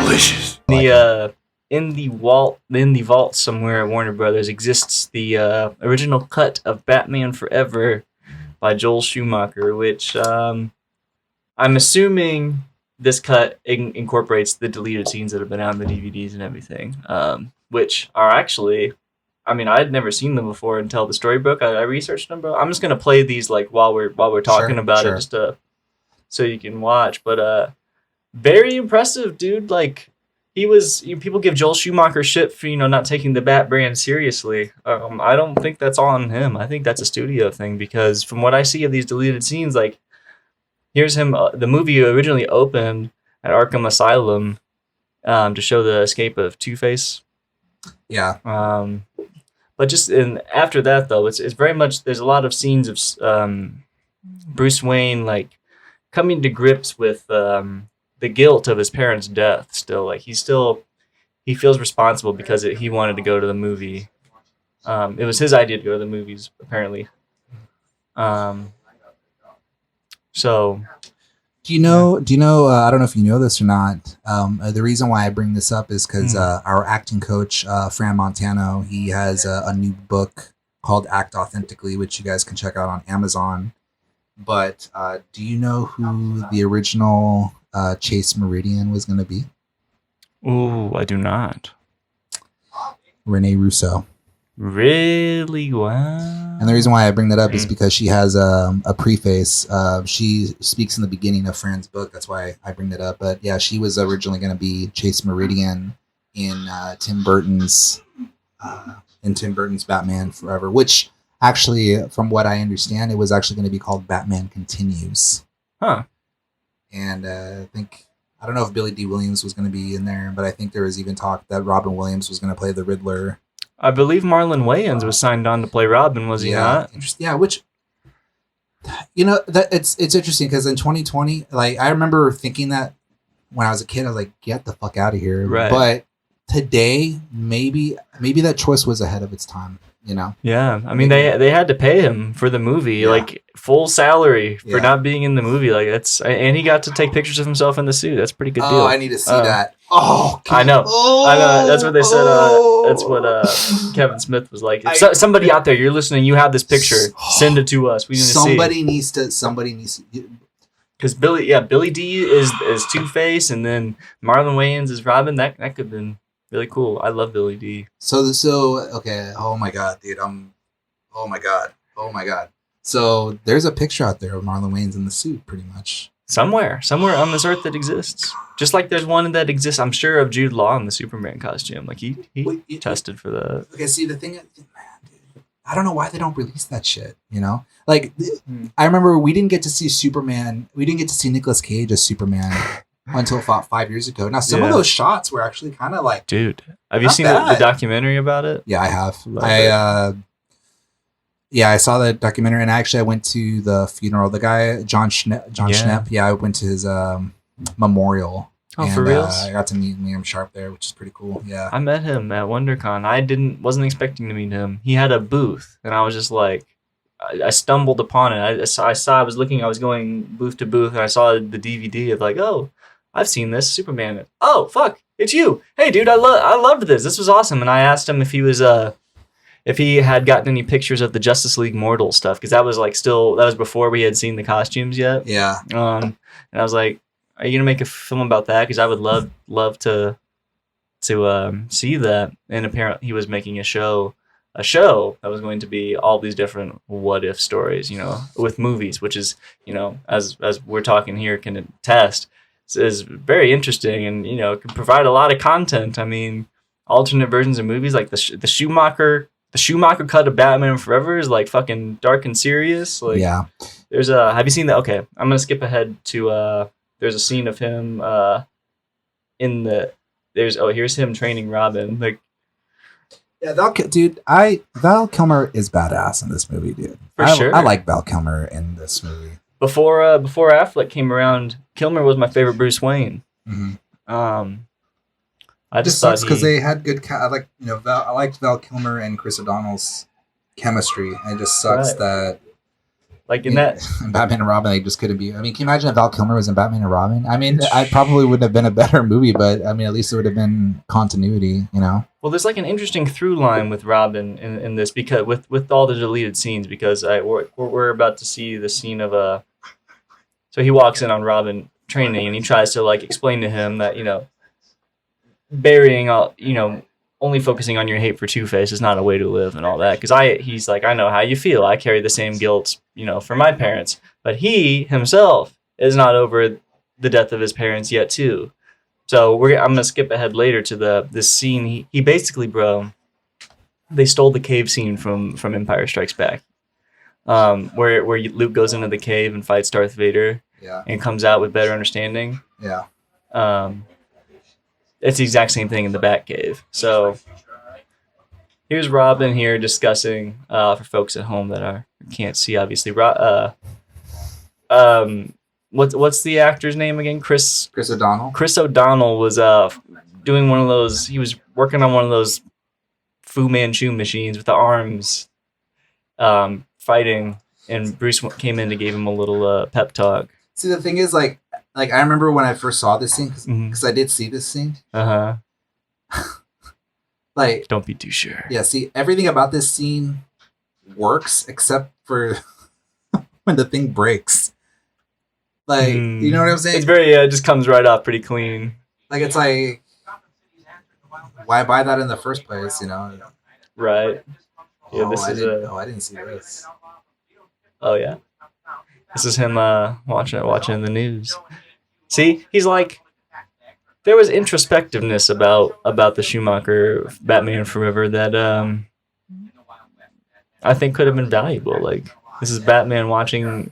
Delicious. In the vault somewhere at Warner Brothers exists the original cut of Batman Forever by Joel Schumacher, which I'm assuming this cut incorporates the deleted scenes that have been out in the DVDs and everything, which are actually, I mean, I'd never seen them before until the storybook. I researched them, bro. I'm just gonna play these like while we're talking about it, just so you can watch. But very impressive, dude. Like, people give Joel Schumacher shit for not taking the Bat brand seriously. I don't think that's on him. I think that's a studio thing, because from what I see of these deleted scenes, like, here's him. The movie originally opened at Arkham Asylum to show the escape of Two-Face. Yeah. But just after that, though, it's very much, there's a lot of scenes of Bruce Wayne like coming to grips with the guilt of his parents' death. Still, like, he feels responsible because he wanted to go to the movie. It was his idea to go to the movies, apparently. So, do you know? I don't know if you know this or not. The reason why I bring this up is because our acting coach, Fran Montano, he has a new book called Act Authentically, which you guys can check out on Amazon. But do you know who the original Chase Meridian was going to be? Ooh, I do not. Rene Russo. Really? Wow. And the reason why I bring that up is because she has a preface. She speaks in the beginning of Fran's book. That's why I bring that up. But yeah, she was originally going to be Chase Meridian in Tim Burton's Batman Forever, which actually, from what I understand, it was actually going to be called Batman Continues. Huh. And I don't know if Billy D. Williams was going to be in there, but I think there was even talk that Robin Williams was going to play the Riddler. I believe Marlon Wayans was signed on to play Robin, was he not? Yeah, which, that it's interesting because in 2020, like, I remember thinking that when I was a kid, I was like, get the fuck out of here. Right. But today, maybe that choice was ahead of its time. Yeah, I mean, they had to pay him for the movie, like, full salary for not being in the movie. Like, and he got to take pictures of himself in the suit. That's a pretty good deal. Oh, I need to see that. Oh, I know. That's what they said. That's what Kevin Smith was like. If somebody out there, you're listening, you have this picture, send it to us. We need to see. Somebody needs to. Because Billy D is Two-Face, and then Marlon Wayans is Robin. That could have been really cool. I love Billy D. So okay. Oh my god, dude. Oh my god. So there's a picture out there of Marlon Wayans in the suit, pretty much. Somewhere on this earth that exists. Just like there's one that exists, I'm sure, of Jude Law in the Superman costume. Like, he tested for that. Okay, see, the thing, man, dude, I don't know why they don't release that shit. Like, I remember we didn't get to see Superman. We didn't get to see Nicolas Cage as Superman until about 5 years ago. Now, some of those shots were actually kind of like, dude, have you seen the documentary about it? Yeah, I have. I saw the documentary, and actually I went to the funeral. The guy, John Schnepp. Yeah, I went to his memorial. Oh, and, for real? I got to meet Liam Sharp there, which is pretty cool. Yeah, I met him at WonderCon. I wasn't expecting to meet him. He had a booth, and I was just like, I stumbled upon it. I was going booth to booth, and I saw the DVD of like, oh, I've seen this Superman. Oh, fuck, it's you. Hey, dude, I loved this. This was awesome. And I asked him if he had gotten any pictures of the Justice League Mortal stuff, because that was before we had seen the costumes yet. Yeah. And I was like, are you gonna make a film about that? Because I would love to see that. And apparently he was making a show that was going to be all these different what if stories, with movies, which is, as we're talking here, can attest, is very interesting and, can provide a lot of content. I mean, alternate versions of movies like the Schumacher cut of Batman Forever is like fucking dark and serious. Like, yeah. Have you seen that? Okay, I'm gonna skip ahead to there's a scene of him here's him training Robin. Like, yeah, Val Kilmer is badass in this movie, dude. For sure. I like Val Kilmer in this movie. Before Affleck came around, Kilmer was my favorite Bruce Wayne. Mm-hmm. I just sucks because they had good. I liked Val Kilmer and Chris O'Donnell's chemistry. And it just sucks that Like in that, Batman and Robin, they just couldn't be. I mean, can you imagine if Val Kilmer was in Batman and Robin? I mean, I probably wouldn't have been a better movie, but I mean, at least it would have been continuity, you know? well, there's like an interesting through line with Robin in this because with all the deleted scenes because we're about to see the scene of a. So he walks in on Robin training and he tries to like explain to him that burying all only focusing on your hate for Two-Face is not a way to live and all that. Because he's like, I know how you feel. I carry the same guilt, for my parents. But he himself is not over the death of his parents yet, too. So I'm gonna skip ahead later to this scene. He basically, bro, they stole the cave scene from Empire Strikes Back, where Luke goes into the cave and fights Darth Vader, and comes out with better understanding. Yeah. It's the exact same thing in the Batcave. So here's Robin here discussing for folks at home that can't see obviously. What's the actor's name again? Chris O'Donnell. Chris O'Donnell was doing one of those. He was working on one of those Fu Manchu machines with the arms, fighting, and Bruce came in to give him a little pep talk. See, the thing is, like I remember when I first saw this scene because I did see this scene. Like, don't be too sure. Yeah, see, everything about this scene works except for when the thing breaks. Like, you know what I'm saying? It's very it just comes right off pretty clean. Like, it's like, why buy that in the first place? Right. Yeah, I didn't see this. Oh yeah. This is him watching the news. See, he's like, there was introspectiveness about the Schumacher Batman Forever that I think could have been valuable. Like, this is Batman watching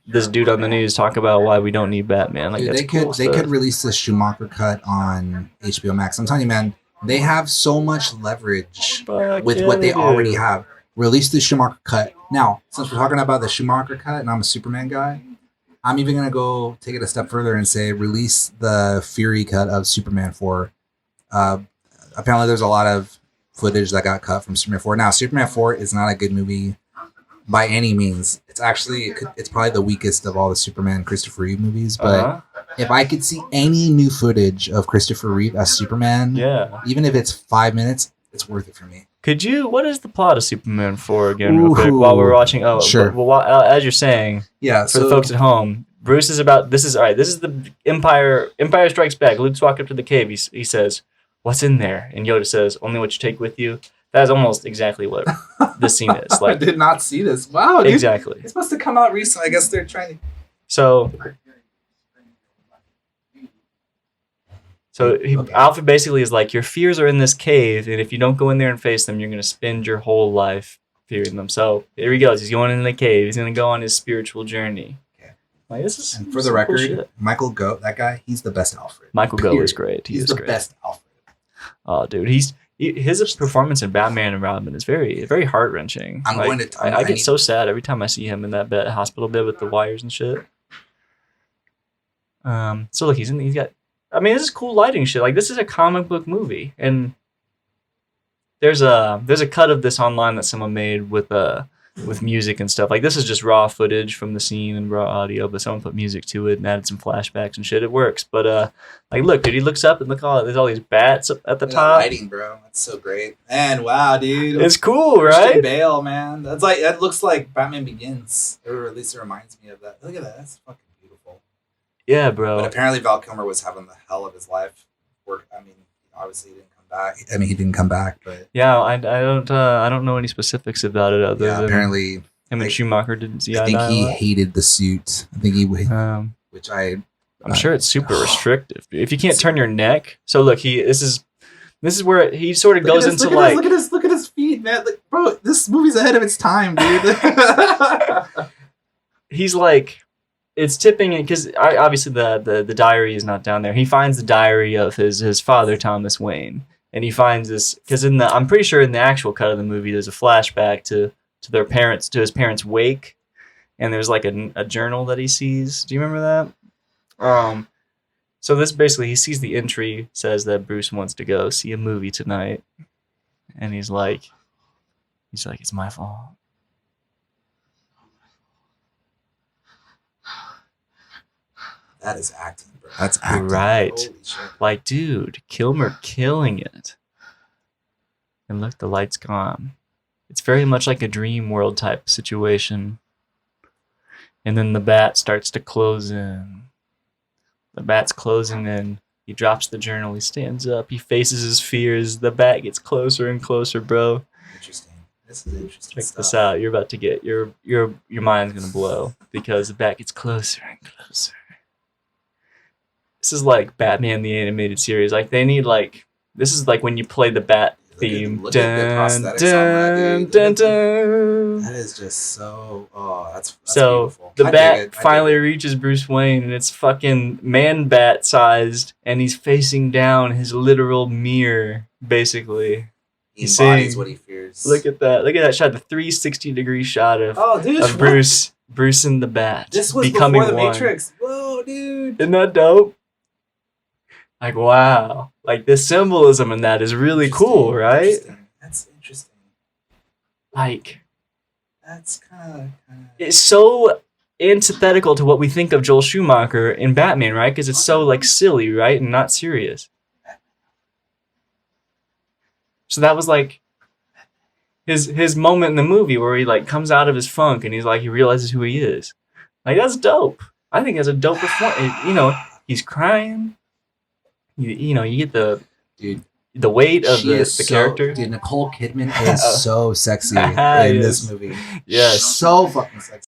this dude on the news talk about why we don't need Batman. Like, dude, they could release the Schumacher cut on HBO Max. I'm telling you, man, they have so much leverage with what they already have. Release the Schumacher cut. Now, since we're talking about the Schumacher cut, and I'm a Superman guy, I'm even going to go take it a step further and say release the Fury cut of Superman 4. Apparently, there's a lot of footage that got cut from Superman 4. Now, Superman 4 is not a good movie by any means. It's probably the weakest of all the Superman Christopher Reeve movies. But if I could see any new footage of Christopher Reeve as Superman, even if it's 5 minutes, it's worth it for me. What is the plot of Superman 4 again, real quick, while we're watching? Oh, sure. Well, as you're saying, for the folks at home, Bruce is about, this is the Empire Strikes Back. Luke's walking up to the cave. He says, "What's in there?" And Yoda says, "Only what you take with you." That is almost exactly what this scene is. Like, I did not see this. Wow, dude. Exactly. It's supposed to come out recently. I guess they're trying to. So Alfred basically is like, your fears are in this cave, and if you don't go in there and face them, you're going to spend your whole life fearing them. So here he goes. He's going in the cave. He's going to go on his spiritual journey. Okay. Like, this is, and for the record, cool Michael Goat, that guy, he's the best Alfred. Michael Goat is great. He's the best Alfred. Oh, dude, his performance in Batman and Robin is very, very heart wrenching. I get so sad every time I see him in that hospital bed with the wires and shit. So look, he's got. I mean, this is cool lighting shit. Like, this is a comic book movie, and there's a cut of this online that someone made with music and stuff. Like, this is just raw footage from the scene and raw audio, but someone put music to it and added some flashbacks and shit. It works. But like, look, dude, he looks up and there's all these bats up at the top. Lighting, bro, that's so great. And wow, dude, it's cool, right? Bale, man, that looks like Batman Begins, or at least it reminds me of that. Look at that, that's fucking. Yeah, bro. But apparently Val Kilmer was having the hell of his life. I mean, obviously he didn't come back. I mean, he didn't come back, but yeah, I don't know any specifics about it other than apparently him and Schumacher didn't see. I think he hated the suit. I think which I'm sure it's super restrictive. If you can't turn your neck, so look, this is where he sort of goes into like look at his feet, man. Like, bro, this movie's ahead of its time, dude. He's like. It's tipping it because obviously the diary is not down there. He finds the diary of his father, Thomas Wayne, and he finds this because I'm pretty sure in the actual cut of the movie there's a flashback to his parents' wake, and there's like a journal that he sees. Do you remember that? So this basically he sees the entry says that Bruce wants to go see a movie tonight, and he's like it's my fault. That is acting, bro. That's acting. Right. Holy shit. Like, dude, Kilmer killing it. And look, the light's gone. It's very much like a dream world type situation. And then the bat starts to close in. The bat's closing in. He drops the journal. He stands up. He faces his fears. The bat gets closer and closer, bro. Interesting. This is interesting. Check this out. You're about to get your mind's gonna blow because the bat gets closer and closer. This is like Batman the Animated Series. Like they need like this is like when you play the bat theme. Look at the prosthetics on that, dude. That is just so. Oh, that's so beautiful. the bat finally reaches Bruce Wayne, and it's fucking man bat sized, and he's facing down his literal mirror, basically. He embodies what he fears. Look at that! Look at that shot. The 360-degree shot of Bruce and the Bat. This was becoming before the one. Matrix. Whoa, dude! Isn't that dope? Like wow! Like the symbolism in that is really cool, right? That's interesting. Like that's kind of. It's so antithetical to what we think of Joel Schumacher in Batman, right? Because it's so like silly, right, and not serious. So that was like his moment in the movie where he like comes out of his funk and he's like he realizes who he is. Like that's dope. I think that's a dope performance. You know, he's crying. You know, you get the weight of the character. Dude, Nicole Kidman is so sexy in this movie. Yes, so fucking sexy.